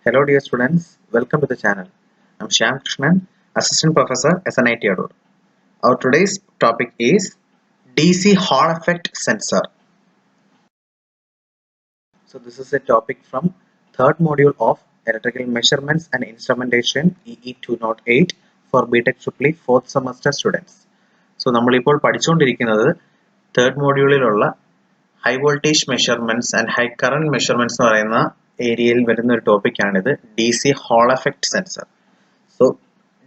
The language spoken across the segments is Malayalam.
Hello dear students, welcome to the channel. I am Shyam Krishnan, Assistant Professor SNIT Adur. Our today's topic is DC Hall Effect Sensor. So this is a topic from third module of Electrical Measurements and Instrumentation EE 208 for BTech Triple 4th semester students. So നമ്മളിപ്പോൾ പഠിച്ചുകൊണ്ടിരിക്കുന്നത് തേർഡ് മോഡ്യൂളിലുള്ള high voltage measurements and high current measurements എന്ന് പറയുന്ന ഏരിയയിൽ വരുന്ന ഒരു ടോപ്പിക്കാണിത് DC Hall Effect Sensor. So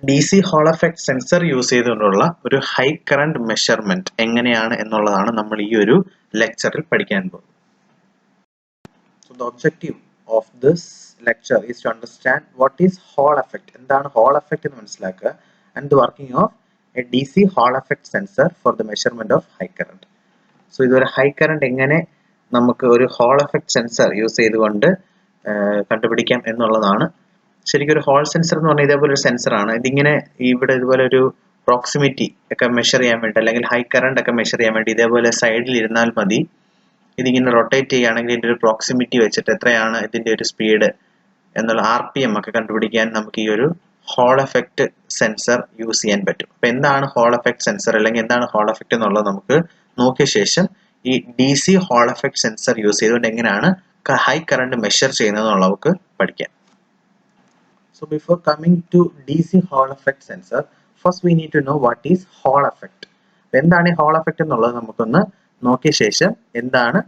DC Hall Effect Sensor use ചെയ്തുകൊണ്ടുള്ള ഒരു ഹൈ കറന്റ് മെഷർമെന്റ് എങ്ങനെയാണ് എന്നുള്ളതാണ് നമ്മൾ ഈ ഒരു ലെക്ചറിൽ പഠിക്കാൻ പോകുന്നത്. So the objective of this lecture is to understand what is Hall effect. എന്താണ് Hall effect എന്ന് മനസ്സിലാക്കുക and the working of a DC Hall effect sensor for the measurement of high current. So ഇതൊരു ഹൈ കറന്റ് എങ്ങനെ നമുക്ക് ഒരു ഹോൾ എഫക്ട് സെൻസർ യൂസ് ചെയ്തുകൊണ്ട് കണ്ടുപിടിക്കാം എന്നുള്ളതാണ്. ശരിക്കും ഒരു ഹോൾ സെൻസർ എന്ന് പറഞ്ഞാൽ ഇതേപോലെ ഒരു സെൻസർ ആണ്. ഇതിങ്ങനെ ഇവിടെ ഇതുപോലെ ഒരു പ്രോക്സിമിറ്റി ഒക്കെ മെഷർ ചെയ്യാൻ വേണ്ടി അല്ലെങ്കിൽ ഹൈ കറന്റ് ഒക്കെ മെഷർ ചെയ്യാൻ വേണ്ടി ഇതേപോലെ സൈഡിൽ ഇരുന്നാൽ മതി. ഇതിങ്ങനെ റൊട്ടേറ്റ് ചെയ്യുകയാണെങ്കിൽ ഇതിന്റെ ഒരു പ്രോക്സിമിറ്റി വെച്ചിട്ട് എത്രയാണ് ഇതിന്റെ ഒരു സ്പീഡ് എന്നുള്ള RPM ഒക്കെ കണ്ടുപിടിക്കാൻ നമുക്ക് ഈ ഒരു ഹോൾ എഫക്ട് സെൻസർ യൂസ് ചെയ്യാൻ പറ്റും. അപ്പൊ എന്താണ് ഹോൾ എഫക്ട് സെൻസർ അല്ലെങ്കിൽ എന്താണ് ഹോൾ എഫക്ട് എന്നുള്ളത് നമുക്ക് നോക്കിയ ശേഷം ഈ DC Hall effect sensor use ചെയ്തുകൊണ്ട് എങ്ങനെയാണ് ഹൈ കറന്റ് മെഷർ ചെയ്യുന്നത് എന്നുള്ളത് നമുക്ക് പഠിക്കാം. So before coming to DC Hall effect sensor, first we need to know what is Hall effect. എന്താണ് ഈ Hall effect എന്നുള്ളത് നമുക്കൊന്ന് നോക്കിയ ശേഷം എന്താണ്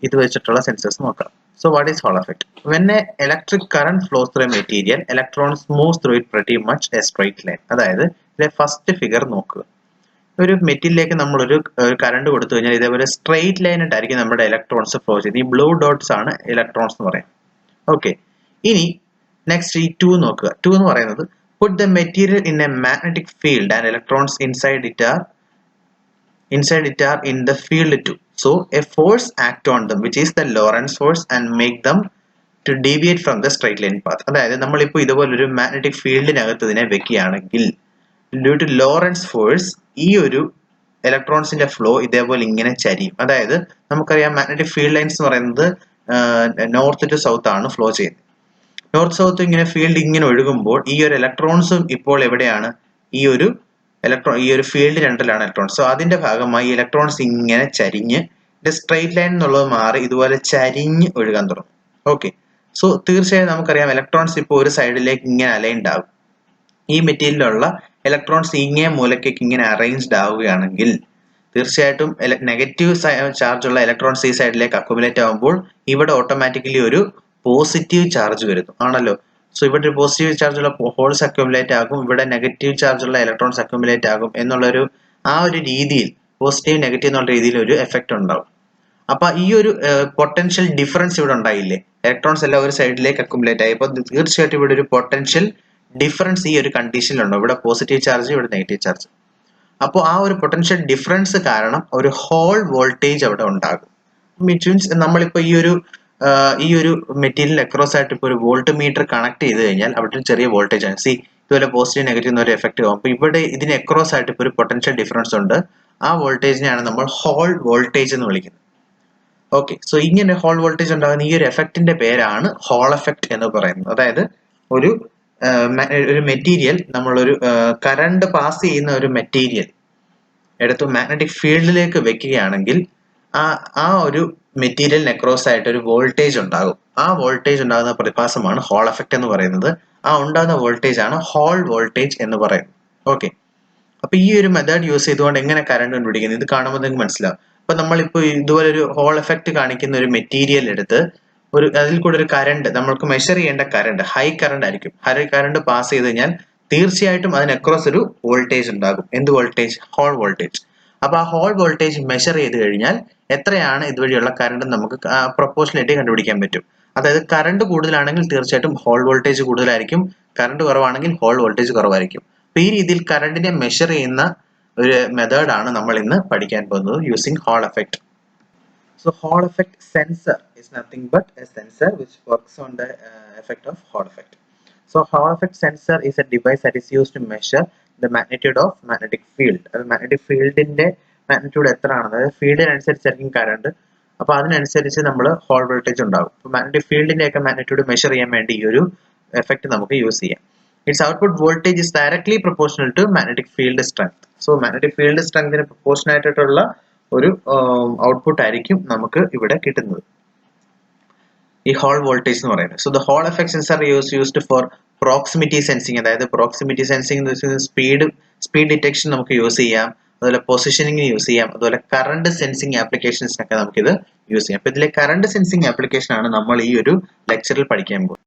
ഇത് വെച്ചിട്ടുള്ള സെൻസേഴ്സ് നോക്കാം. So what is Hall effect? When a electric current flows through a material, electrons move through it pretty much a straight line. അതായത് ഇതിലെ ഫസ്റ്റ് ഫിഗർ നോക്കുക. ഒരു മെറ്റീരിയലിലേക്ക് നമ്മൾ ഒരു കറണ്ട് കൊടുത്തു കഴിഞ്ഞാൽ ഇതേപോലെ സ്ട്രെയിറ്റ് ലൈൻ ആയിട്ടായിരിക്കും നമ്മുടെ ഇലക്ട്രോൺസ് ഫ്ലോ ചെയ്യുന്നത്. ഈ ബ്ലൂ ഡോട്ട്സ് ആണ് ഇലക്ട്രോൺസ് എന്ന് പറയുന്നത്. ഓക്കെ, ഇനി നെക്സ്റ്റ് ഈ 2 നോക്കുക. 2 എന്ന് പറയുന്നത് put the material in a magnetic field and electrons inside it are in the field too. So a force act on them which is the Lorentz force and make them to deviate from the straight line path. അതായത് നമ്മളിപ്പോൾ ഇതുപോലൊരു മാഗ്നറ്റിക് ഫീൽഡിനകത്ത് ഇതിനെ വെക്കുകയാണെങ്കിൽ ഡ്യൂ ടു ലോറൻസ് ഫോഴ്സ് ഈ ഒരു ഇലക്ട്രോൺസിന്റെ ഫ്ലോ ഇതേപോലെ ഇങ്ങനെ ചരിയും. അതായത് നമുക്കറിയാം മാഗ്നറ്റിക് ഫീൽഡ് ലൈൻസ് എന്ന് പറയുന്നത് നോർത്ത് ടു സൗത്ത് ആണ് ഫ്ലോ ചെയ്യുന്നത്. നോർത്ത് സൗത്ത് ഇങ്ങനെ ഫീൽഡ് ഇങ്ങനെ ഒഴുകുമ്പോൾ ഈ ഒരു ഇലക്ട്രോൺസും ഇപ്പോൾ എവിടെയാണ്? ഈ ഒരു ഫീൽഡ് രണ്ടിലാണ് ഇലക്ട്രോൺസ്. സോ അതിന്റെ ഭാഗമായി ഇലക്ട്രോൺസ് ഇങ്ങനെ ചരിഞ്ഞ് സ്ട്രെയിറ്റ് ലൈൻ എന്നുള്ളത് മാറി ഇതുപോലെ ചരിഞ്ഞ് ഒഴുകാൻ തുടങ്ങും. ഓക്കെ, സോ തീർച്ചയായും നമുക്കറിയാം ഇലക്ട്രോൺസ് ഇപ്പോൾ ഒരു സൈഡിലേക്ക് ഇങ്ങനെ അലൈൻഡ് ആകും. ഈ മെറ്റീരിയലിലുള്ള ഇലക്ട്രോൺസ് ഇങ്ങനെ മൂലക്കേക്ക് ഇങ്ങനെ അറേഞ്ച്ഡ് ആവുകയാണെങ്കിൽ തീർച്ചയായിട്ടും നെഗറ്റീവ് ചാർജ് ഉള്ള ഇലക്ട്രോൺസ് ഈ സൈഡിലേക്ക് അക്യുമുലേറ്റ് ആകുമ്പോൾ ഇവിടെ ഓട്ടോമാറ്റിക്കലി ഒരു പോസിറ്റീവ് ചാർജ് വരുന്നു ആണല്ലോ. സോ ഇവിടെ ഒരു പോസിറ്റീവ് ചാർജ് ഉള്ള ഹോൾസ് അക്യുമുലേറ്റ് ആകും, ഇവിടെ നെഗറ്റീവ് ചാർജ് ഉള്ള ഇലക്ട്രോൺസ് അക്യുമുലേറ്റ് ആകും എന്നുള്ളൊരു ആ ഒരു രീതിയിൽ പോസിറ്റീവ് നെഗറ്റീവ് എന്നുള്ള രീതിയിൽ ഒരു എഫക്റ്റ് ഉണ്ടാവും. അപ്പൊ ഈ ഒരു പൊട്ടൻഷ്യൽ ഡിഫറൻസ് ഇവിടെ ഉണ്ടായില്ലേ, ഇലക്ട്രോൺസ് എല്ലാം ഒരു സൈഡിലേക്ക് അക്യുമുലേറ്റ് ആയി. അപ്പൊ തീർച്ചയായിട്ടും ഇവിടെ ഒരു പൊട്ടൻഷ്യൽ ഡിഫറൻസ് ഈ ഒരു കണ്ടീഷനിലുണ്ടോ, ഇവിടെ പോസിറ്റീവ് ചാർജ് ഇവിടെ നെഗറ്റീവ് ചാർജ്. അപ്പോൾ ആ ഒരു പൊട്ടൻഷ്യൽ ഡിഫറൻസ് കാരണം ഒരു ഹോൾ വോൾട്ടേജ് അവിടെ ഉണ്ടാകും. മീൻസ് നമ്മളിപ്പോ ഈ ഒരു മെറ്റീരിയൽ അക്രോസ് ആയിട്ട് ഇപ്പോൾ ഒരു വോൾട്ട് മീറ്റർ കണക്ട് ചെയ്ത് കഴിഞ്ഞാൽ അവിടെ ഒരു ചെറിയ വോൾട്ടേജ് ആണ്. ഇതുപോലെ പോസിറ്റീവ് നെഗറ്റീവ് എന്നൊരു എഫക്ട് ആകും. അപ്പൊ ഇവിടെ ഇതിന് അക്രോസ് ആയിട്ട് ഇപ്പോൾ ഒരു പൊട്ടൻഷ്യൽ ഡിഫറൻസ് ഉണ്ട്. ആ വോൾട്ടേജിനെയാണ് നമ്മൾ ഹോൾ വോൾട്ടേജ് എന്ന് വിളിക്കുന്നത്. ഓക്കെ, സോ ഇങ്ങനെ ഹോൾ വോൾട്ടേജ് ഉണ്ടാകുന്ന ഈ ഒരു എഫക്റ്റിന്റെ പേരാണ് ഹോൾ എഫക്ട് എന്ന് പറയുന്നത്. അതായത് ഒരു മെറ്റീരിയൽ നമ്മളൊരു കറണ്ട് പാസ് ചെയ്യുന്ന ഒരു മെറ്റീരിയൽ എടുത്ത് മാഗ്നറ്റിക് ഫീൽഡിലേക്ക് വെക്കുകയാണെങ്കിൽ ആ ഒരു മെറ്റീരിയൽ അക്രോസ് ആയിട്ട് ഒരു വോൾട്ടേജ് ഉണ്ടാകും. ആ വോൾട്ടേജ് ഉണ്ടാകുന്ന പ്രതിഭാസമാണ് ഹോൾ എഫക്ട് എന്ന് പറയുന്നത്. ആ ഉണ്ടാകുന്ന വോൾട്ടേജ് ആണ് ഹോൾ വോൾട്ടേജ് എന്ന് പറയുന്നത്. ഓക്കെ, അപ്പൊ ഈ ഒരു മെത്തേഡ് യൂസ് ചെയ്തുകൊണ്ട് എങ്ങനെ കറണ്ട് കണ്ടുപിടിക്കുന്നത് ഇത് കാണുമ്പോൾ നിങ്ങൾക്ക് മനസ്സിലാവും. അപ്പൊ നമ്മളിപ്പോ ഇതുപോലെ ഒരു ഹോൾ എഫക്ട് കാണിക്കുന്ന ഒരു മെറ്റീരിയൽ എടുത്ത് അതിൽ കൂടെ ഒരു കറണ്ട് നമ്മൾക്ക് മെഷർ ചെയ്യേണ്ട കറണ്ട് ഹൈ കറണ്ട് ആയിരിക്കും. ഹൈ കറണ്ട് പാസ് ചെയ്ത് കഴിഞ്ഞാൽ തീർച്ചയായിട്ടും അതിന് അക്രോസ് ഒരു വോൾട്ടേജ് ഉണ്ടാകും. എന്ത് വോൾട്ടേജ്? Whole voltage. അപ്പൊ ആ ഹോൾ വോൾട്ടേജ് മെഷർ ചെയ്ത് കഴിഞ്ഞാൽ എത്രയാണ് ഇതുവഴിയുള്ള കറണ്ട് നമുക്ക് പ്രൊപ്പോർഷനായിട്ട് കണ്ടുപിടിക്കാൻ പറ്റും. അതായത് കറണ്ട് കൂടുതലാണെങ്കിൽ തീർച്ചയായിട്ടും ഹോൾ വോൾട്ടേജ് കൂടുതലായിരിക്കും, കറണ്ട് കുറവാണെങ്കിൽ ഹോൾ വോൾട്ടേജ് കുറവായിരിക്കും. അപ്പൊ ഈ രീതിയിൽ കറണ്ടിനെ മെഷർ ചെയ്യുന്ന ഒരു മെത്തേഡാണ് നമ്മൾ ഇന്ന് പഠിക്കാൻ പോകുന്നത് using Hall effect. So Hall effect sensor is nothing but a sensor which works on the effect of Hall effect. So Hall effect sensor is a device that is used to measure the magnitude of magnetic field. Magnetic field inde magnitude എത്രയാണ്, അതായത് ഫീൽഡിനനുസരിച്ചായിരിക്കും കറണ്ട്. അപ്പോൾ അതിനനുസരിച്ച് നമ്മൾ ഹോൾ വോൾട്ടേജ് ഉണ്ടാകും. ഇപ്പോൾ മാഗ്നറ്റിക് ഫീൽഡിന്റെ ഒക്കെ മാഗ്നിറ്റ്യൂഡ് മെഷർ ചെയ്യാൻ വേണ്ടി ഈ ഒരു എഫക്റ്റ് നമുക്ക് യൂസ് ചെയ്യാം. Its output voltage is directly proportional to magnetic field strength. So magnetic field സ്ട്രെങ്തിന് പ്രൊപ്പോർഷൻ ആയിട്ടുള്ള ഒരു ഔട്ട്പുട്ട് ആയിരിക്കും നമുക്ക് ഇവിടെ കിട്ടുന്നത്, ഈ ഹോൾ വോൾട്ടേജ് എന്ന് പറയുന്നത്. So the Hall effect sensor used for proximity sensing, അതായത് പ്രോക്സിമിറ്റി സെൻസിങ് എന്ന് വെച്ചാൽ സ്പീഡ് ഡിറ്റക്ഷൻ നമുക്ക് യൂസ് ചെയ്യാം, അതുപോലെ പൊസിഷനിങ്ങിന് യൂസ് ചെയ്യാം, അതുപോലെ കറണ്ട് സെൻസിങ് ആപ്ലിക്കേഷൻസിനൊക്കെ നമുക്കിത് യൂസ് ചെയ്യാം. അപ്പൊ ഇതിലെ കറണ്ട് സെൻസിങ് ആപ്ലിക്കേഷൻ ആണ് നമ്മൾ ഈ ഒരു ലെക്ചറിൽ പഠിക്കാൻ പോകുന്നത്.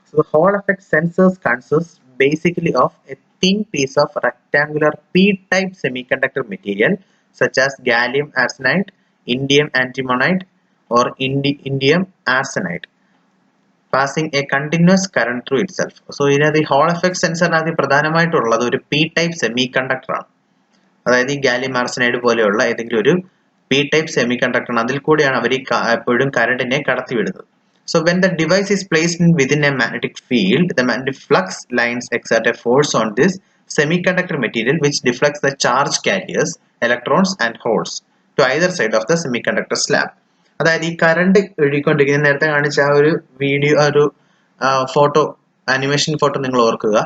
So the Hall effect sensors consists basically of a thin piece of rectangular P-type semiconductor material such as gallium arsenide, indium antimonide or indium arsenide, passing a continuous current through itself. So ഇതിനകത്ത് ഈ Hall effect sensor പ്രധാനമായിട്ടുള്ളത് ഒരു P-type semiconductor ആണ്. അതായത് ഈ ഗാലിയം ആർസനൈഡ് പോലെയുള്ള ഏതെങ്കിലും ഒരു P-type semiconductor അതിൽ കൂടിയാണ് അവർ എപ്പോഴും കറണ്ടിനെ കടത്തിവിടുന്നത്. So when the device is placed within a magnetic field, the magnetic flux lines exert a force on this semiconductor material which deflects the charge carriers, electrons and holes to either side of the semiconductor slab. അതായത് ഈ കറണ്ട് ഒഴുകിക്കൊണ്ടിരിക്കുന്ന നേരത്തെ കാണിച്ച ആ ഒരു വീഡിയോ, ഒരു ഫോട്ടോ, ആനിമേഷൻ ഫോട്ടോ നിങ്ങൾ ഓർക്കുക.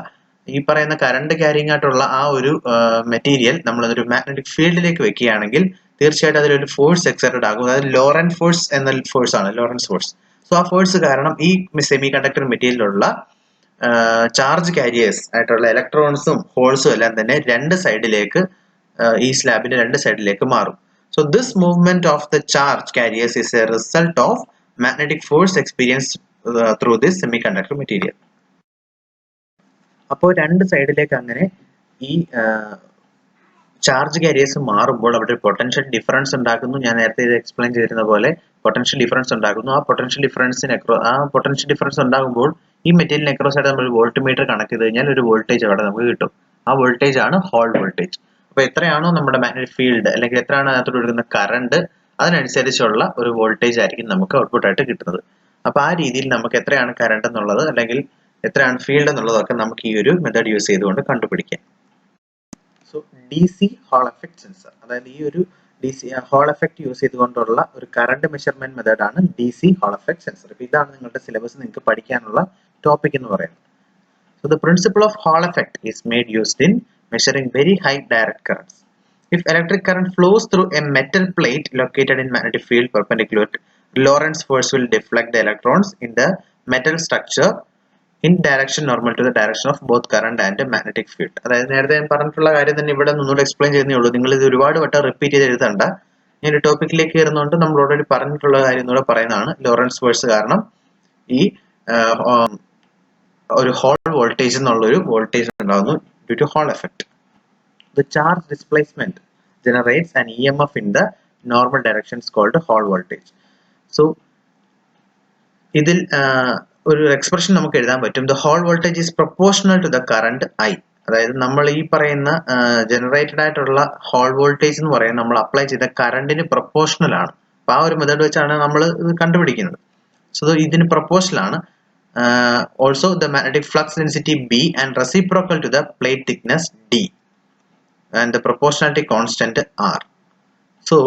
ഈ പറയുന്ന കറണ്ട് ക്യാരിങ് ആയിട്ടുള്ള ആ ഒരു മെറ്റീരിയൽ നമ്മളൊരു മാഗ്നറ്റിക് ഫീൽഡിലേക്ക് വെക്കുകയാണെങ്കിൽ തീർച്ചയായിട്ടും അതിലൊരു ഫോഴ്സ് എക്സർട്ടഡ് ആകും. അതായത് ലോറന്റ് ഫോഴ്സ് എന്ന ഫോഴ്സ് ആണ്, ലോറൻസ് ഫോഴ്സ്. സോ ആ ഫോഴ്സ് കാരണം ഈ സെമി കണ്ടക്ടർ മെറ്റീരിയലിലുള്ള ചാർജ് കാരിയേഴ്സ് ആയിട്ടുള്ള ഇലക്ട്രോൺസും ഹോൾസും എല്ലാം തന്നെ രണ്ട് സൈഡിലേക്ക്, ഈ സ്ലാബിന്റെ രണ്ട് സൈഡിലേക്ക് മാറും. So this movement of the charge careers is A result of magnetic force experience through this semi conductor material. അപ്പോൾ രണ്ട് സൈഡിലേക്ക് അങ്ങനെ ഈ ചാർജ് കാരിയേഴ്സ് മാറുമ്പോൾ അവിടെ ഒരു പൊട്ടൻഷ്യൽ ഡിഫറൻസ് ഉണ്ടാക്കുന്നു. ഞാൻ നേരത്തെ ഇത് എക്സ്പ്ലെയിൻ ചെയ്തിരുന്ന പോലെ പൊട്ടൻഷ്യൽ ഡിഫറൻസ് ഉണ്ടാക്കുന്നു. ആ പൊട്ടൻഷ്യൽ ഡിഫറൻസ് ഉണ്ടാകുമ്പോൾ ഈ മെറ്റീരിയൽ അക്രോസ് ആയിട്ട് നമ്മൾ വോൾട്ട് മീറ്റർ കണക്ട് ചെയ്ത് കഴിഞ്ഞാൽ ഒരു വോൾട്ടേജ് അവിടെ നമുക്ക് കിട്ടും. ആ വോൾട്ടേജ് ആണ് ഹോൾ വോൾട്ടേജ്. അപ്പൊ എത്രയാണോ നമ്മുടെ മാഗ്നറ്റിക് ഫീൽഡ് അല്ലെങ്കിൽ എത്രയാണോ അതിനകത്തോട് ഒഴുകുന്ന കറണ്ട്, അതിനനുസരിച്ചുള്ള ഒരു വോൾട്ടേജ് ആയിരിക്കും നമുക്ക് ഔട്ട്പുട്ട് ആയിട്ട് കിട്ടുന്നത്. അപ്പൊ ആ രീതിയിൽ നമുക്ക് എത്രയാണ് കറണ്ട് എന്നുള്ളത് അല്ലെങ്കിൽ എത്രയാണ് ഫീൽഡ് എന്നുള്ളതൊക്കെ നമുക്ക് ഈ ഒരു മെത്തേഡ് യൂസ് ചെയ്തുകൊണ്ട് കണ്ടുപിടിക്കാം. So DC Hall effect sensor, അതായത് ഈ ഒരു DC ഹോൾ എഫക്ട് യൂസ് ചെയ്തുകൊണ്ടുള്ള ഒരു കറണ്ട് മെഷർമെന്റ് മെത്തേഡ് ആണ് DC ഹോൾ എഫക്ട് സെൻസർ. ഇപ്പൊ ഇതാണ് നിങ്ങളുടെ സിലബസ്, നിങ്ങൾക്ക് പഠിക്കാനുള്ള ടോപ്പിക് എന്ന് പറയുന്നത്. So the principle of Hall effect is made used in measuring very high direct currents. If electric current flows through a metal plate located in magnetic field perpendicular, Lorentz force will deflect the electrons in the metal structure in direction normal to the direction of both current and magnetic field. അതായത് നേരത്തെ ഞാൻ പറഞ്ഞിട്ടുള്ള കാര്യം തന്നെ ഇവിടെ ഒന്നുകൂടെ എക്സ്പ്ലെയിൻ ചെയ്യുന്നേ ഉള്ളൂ. നിങ്ങൾ ഇത് ഒരുപാട് വട്ടം റിപ്പീറ്റ് ചെയ്ത് എഴുതണ്ട. ഞാൻ ഒരു ടോപ്പിക്കിലേക്ക് കയറുന്നതുകൊണ്ട് നമ്മൾ ഓൾറെഡി പറഞ്ഞിട്ടുള്ള കാര്യം കൂടെ പറയുന്നതാണ്. ലോറൻസ് ഫോഴ്സ് കാരണം ഈ ഒരു ഹോൾ വോൾട്ടേജ് എന്നുള്ളൊരു വോൾട്ടേജ് ഉണ്ടാകുന്നു due to Hall effect. The charge displacement generates an EMF in the normal directions called Hall voltage. So ഇതിൽ ഒരു എക്സ്പ്രഷൻ നമുക്ക് എഴുതാൻ പറ്റും. The Hall voltage is proportional to the current I. അതായത് നമ്മൾ ഈ പറയുന്ന ജനറേറ്റഡ് ആയിട്ടുള്ള ഹോൾ വോൾട്ടേജ് എന്ന് പറയുന്നത് നമ്മൾ അപ്ലൈ ചെയ്ത കറണ്ടിന് പ്രൊപ്പോർഷണൽ ആണ്. അപ്പൊ ആ ഒരു മെത്തേഡ് വെച്ചാണ് നമ്മൾ ഇത് കണ്ടുപിടിക്കുന്നത്. സോ ഇതിന് പ്രൊപ്പോർഷണൽ ആണ്. Also the magnetic flux density B and reciprocal to the plate thickness D and the proportionality constant R. So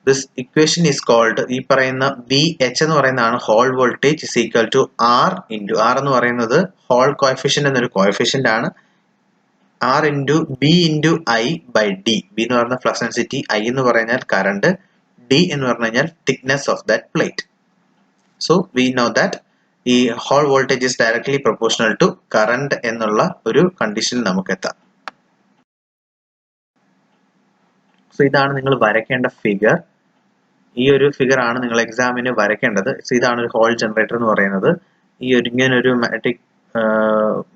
this equation is called, ഈ പറയുന്ന BH എന്ന് പറയുന്നതാണ് Hall voltage is equal to R into R എന്ന് പറയുന്നത് ഹോൾ കോഎഫിഷ്യന്റ് എന്നൊരു കോഎഫിഷ്യന്റ് ആണ്. R into B into I by D. B എന്ന് പറയുന്ന ഫ്ലക്സ് ഡെൻസിറ്റി, I എന്ന് പറഞ്ഞാൽ കറണ്ട്, D എന്ന് പറഞ്ഞു കഴിഞ്ഞാൽ thickness of that plate. So we know that ഈ Hall voltage is directly proportional to current എന്നുള്ള ഒരു കണ്ടീഷനിൽ നമുക്ക് എത്താം. സോ ഇതാണ് നിങ്ങൾ വരയ്ക്കേണ്ട ഫിഗർ. ഈ ഒരു ഫിഗർ ആണ് നിങ്ങൾ എക്സാമിന് വരയ്ക്കേണ്ടത്. സോ ഇതാണ് ഒരു ഹോൾ ജനറേറ്റർ എന്ന് പറയുന്നത്. ഈ ഒരു ഇങ്ങനൊരു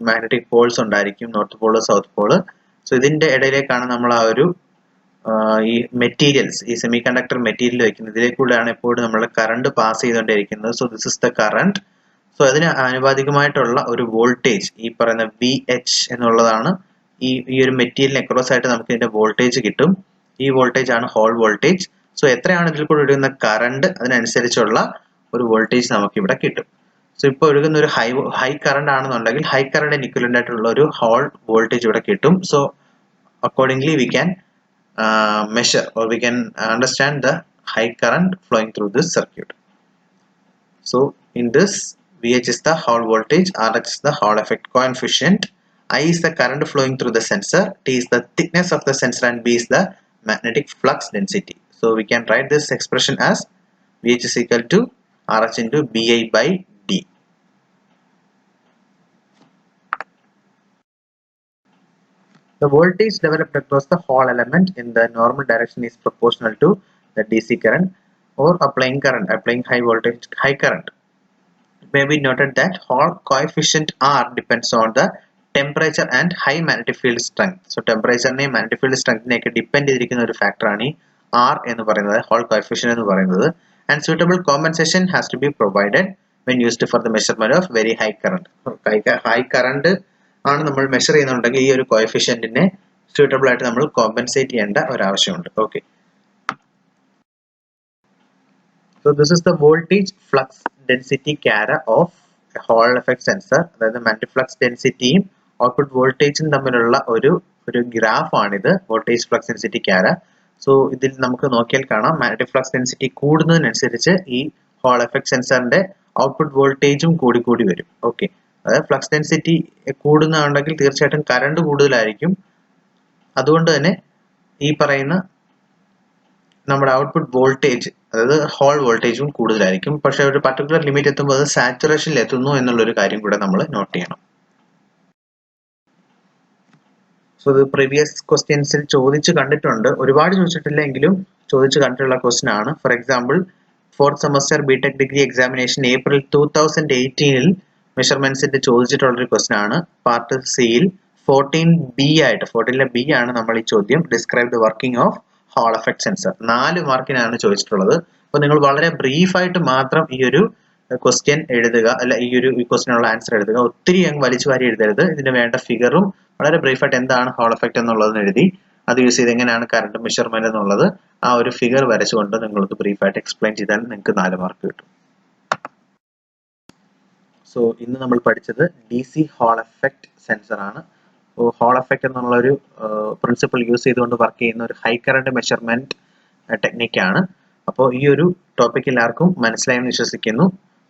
മാഗ്നറ്റിക് പോൾസ് ഉണ്ടായിരിക്കും, north Paul south Paul. So ഇതിന്റെ ഇടയിലേക്കാണ് നമ്മൾ ആ ഒരു ഈ മെറ്റീരിയൽസ്, ഈ സെമി കണ്ടക്ടർ മെറ്റീരിയൽ വയ്ക്കുന്നത്. ഇതിലേക്കൂടെയാണ് എപ്പോഴും നമ്മൾ കറണ്ട് പാസ് ചെയ്തുകൊണ്ടിരിക്കുന്നത്. So this is the current. So അതിന് ആനുപാതികമായിട്ടുള്ള ഒരു വോൾട്ടേജ് ഈ പറയുന്ന VH എന്നുള്ളതാണ്. ഈ ഒരു മെറ്റീരിയലിന് അക്രോസ് ആയിട്ട് നമുക്ക് ഇതിന്റെ വോൾട്ടേജ് കിട്ടും. ഈ വോൾട്ടേജ് ആണ് ഹോൾ വോൾട്ടേജ്. സോ എത്രയാണ് ഇതിൽ കൂടെ ഒഴുകുന്ന കറണ്ട്, അതിനനുസരിച്ചുള്ള ഒരു വോൾട്ടേജ് നമുക്ക് ഇവിടെ കിട്ടും. സോ ഇപ്പോൾ ഒഴുകുന്ന ഒരു ഹൈ കറണ്ട് ആണെന്നുണ്ടെങ്കിൽ ഹൈ കറണ്ടിന് ഇക്വലന്റ് ആയിട്ടുള്ള ഒരു ഹോൾ വോൾട്ടേജ് ഇവിടെ കിട്ടും. So accordingly we can measure or we can understand the high current flowing through this circuit. So in this, VH is the Hall voltage, Rx is the Hall effect coefficient, I is the current flowing through the sensor, T is the thickness of the sensor, and B is the magnetic flux density. So we can write this expression as VH is equal to RH into BI by D. The voltage developed across the Hall element in the normal direction is proportional to the DC current or applying high voltage, high current. It may be noted that Hall coefficient R depends on the temperature and high magnetic field strength. So temperature and magnetic field strength depend ചെയ്തിരിക്കുന്ന ഒരു ഫാക്ടറാണ് R എന്ന് പറയുന്നത്, Hall coefficient എന്ന് പറയുന്നത്. And suitable compensation has to be provided when used for the measurement of very high current. High current ആണ് നമ്മൾ മെഷർ ചെയ്യുന്നുണ്ടെങ്കിൽ ഈ ഒരു കോഎഫിഷ്യന്റിനെ suitable ആയിട്ട് നമ്മൾ കോമ്പൻസേറ്റ് ചെയ്യേണ്ട ഒരു ആവശ്യമുണ്ട്. Okay. So this is the voltage flux density cara of a Hall effect sensor. അതായത് magnetic flux densityയും ഔട്ട്പുട്ട് വോൾട്ടേജും തമ്മിലുള്ള ഒരു ഗ്രാഫ് ആണിത്, വോൾട്ടേജ് ഫ്ലക്സ് ഡെൻസിറ്റി കാര. സോ ഇതിൽ നമുക്ക് നോക്കിയാൽ കാണാം മാഗ്നറ്റിക് ഫ്ലക്സ് ഡെൻസിറ്റി കൂടുന്നതിനനുസരിച്ച് ഈ Hall effect സെൻസറിന്റെ ഔട്ട്പുട്ട് വോൾട്ടേജും കൂടി വരും. ഓക്കെ, അതായത് ഫ്ലക്സ് ഡെൻസിറ്റി കൂടുന്നുണ്ടെങ്കിൽ തീർച്ചയായിട്ടും കറണ്ട് കൂടുതലായിരിക്കും. അതുകൊണ്ട് തന്നെ ഈ പറയുന്ന നമ്മുടെ ഔട്ട്പുട്ട് വോൾട്ടേജ്, അതായത് ഹോൾ വോൾട്ടേജും കൂടുതലായിരിക്കും. പക്ഷെ ഒരു പർട്ടിക്കുലർ ലിമിറ്റ് എത്തുമ്പോൾ അത് സാച്ചുറേഷനിൽ എത്തുന്നു എന്നുള്ളൊരു കാര്യം കൂടെ നമ്മൾ നോട്ട് ചെയ്യണം. സോ ഇത് പ്രീവിയസ് ക്വസ്റ്റ്യൻസിൽ ചോദിച്ച് കണ്ടിട്ടുണ്ട്, ഒരുപാട് ചോദിച്ചിട്ടില്ല എങ്കിലും ചോദിച്ച് കണ്ടിട്ടുള്ള ക്വസ്റ്റ്യൻ ആണ്. For example, 4th semester B Tech degree examination April 2018 മെഷർമെന്റ്സിന്റെ ചോദിച്ചിട്ടുള്ളൊരു ക്വസ്റ്റ്യൻ ആണ്. പാർട്ട് സിയിൽ 14B ആയിട്ട്, 14ലെ B ആണ് നമ്മൾ ഈ ചോദ്യം. Describe the working of Hall effect sensor. 4 മാർക്കിനാണ് ചോദിച്ചിട്ടുള്ളത്. അപ്പോൾ നിങ്ങൾ വളരെ ബ്രീഫായിട്ട് മാത്രം ഈ ഒരു ക്വസ്റ്റ്യൻ എഴുതുക, അല്ല ഈ ക്വസ്റ്റ്യനുള്ള ആൻസർ എഴുതുക. ഒത്തിരി അങ്ങ് വലിച്ചു വാരി എഴുതരുത്. ഇതിന് വേണ്ട ഫിഗറും വളരെ ബ്രീഫായിട്ട് എന്താണ് Hall effect എന്നുള്ളതെന്ന് എഴുതി, അത് യൂസ് ചെയ്ത് എങ്ങനെയാണ് കറണ്ട് മെഷർമെന്റ് എന്നുള്ളത് ആ ഒരു ഫിഗർ വരച്ചുകൊണ്ട് നിങ്ങൾക്ക് ബ്രീഫായിട്ട് എക്സ്പ്ലെയിൻ ചെയ്താൽ നിങ്ങൾക്ക് 4 മാർക്ക് കിട്ടും. സോ ഇന്ന് നമ്മൾ പഠിച്ചത് DC Hall effect സെൻസർ ആണ്. Hall effect എന്നുള്ള ഒരു പ്രിൻസിപ്പിൾ യൂസ് ചെയ്തുകൊണ്ട് വർക്ക് ചെയ്യുന്ന ഒരു ഹൈ കറണ്ട് മെഷർമെന്റ് ടെക്നിക്കാണ്. അപ്പോൾ ഈ ഒരു ടോപ്പിക് എല്ലാവർക്കും മനസ്സിലായെന്ന് വിശ്വസിക്കുന്നു.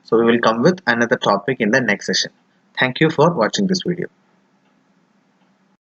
So we will come with another topic in the next session. Thank you for watching this video.